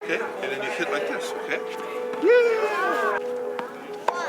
Okay, and then you hit like this, okay? Yeah!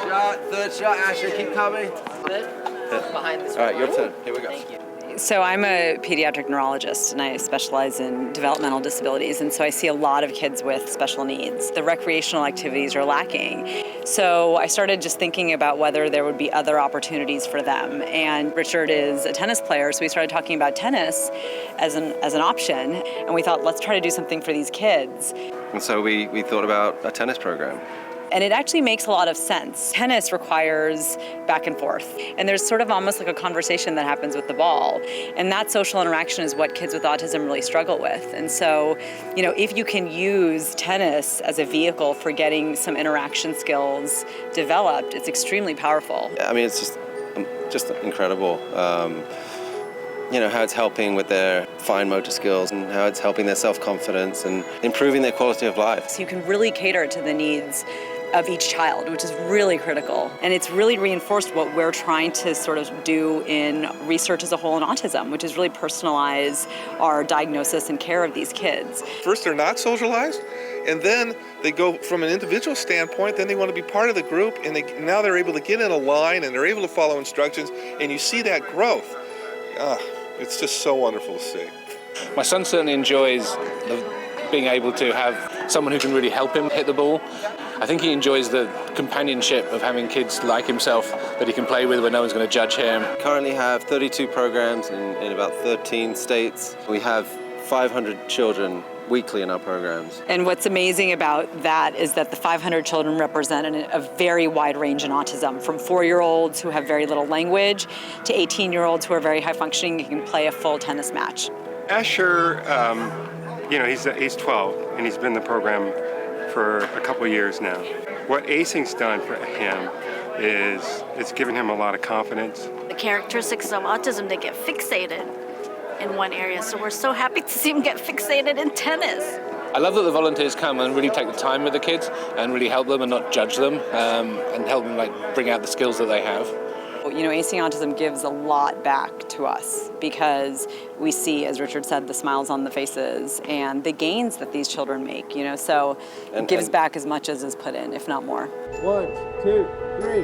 Shot, third shot, Ashley, keep coming. Behind this. All right, your turn. Here we go. Thank you. So I'm a pediatric neurologist and I specialize in developmental disabilities, and so I see a lot of kids with special needs. The recreational activities are lacking. So I started just thinking about whether there would be other opportunities for them. And Richard is a tennis player, so we started talking about tennis as an option, and we thought, let's try to do something for these kids. And so we thought about a tennis program. And it actually makes a lot of sense. Tennis requires back and forth. And there's sort of almost like a conversation that happens with the ball. And that social interaction is what kids with autism really struggle with. And so, if you can use tennis as a vehicle for getting some interaction skills developed, it's extremely powerful. I mean, it's just incredible. How it's helping with their fine motor skills and how it's helping their self-confidence and improving their quality of life. So you can really cater to the needs of each child, which is really critical. And it's really reinforced what we're trying to sort of do in research as a whole in autism, which is really personalize our diagnosis and care of these kids. First, they're not socialized, and then they go from an individual standpoint, then they want to be part of the group, and now they're able to get in a line and they're able to follow instructions, and you see that growth. It's just so wonderful to see. My son certainly enjoys being able to have someone who can really help him hit the ball. I think he enjoys the companionship of having kids like himself that he can play with where no one's going to judge him. Currently have 32 programs in about 13 states. We have 500 children weekly in our programs. And what's amazing about that is that the 500 children represent a very wide range in autism, from 4-year-olds who have very little language to 18-year-olds who are very high functioning and can play a full tennis match. Asher, he's 12 and he's been in the program for a couple of years now. What ACEing's done for him is it's given him a lot of confidence. The characteristics of autism, they get fixated in one area, so we're so happy to see him get fixated in tennis. I love that the volunteers come and really take the time with the kids and really help them and not judge them and help them bring out the skills that they have. ACEing Autism gives a lot back to us because we see, as Richard said, the smiles on the faces and the gains that these children make, so it gives back as much as is put in, if not more. 1, 2, 3.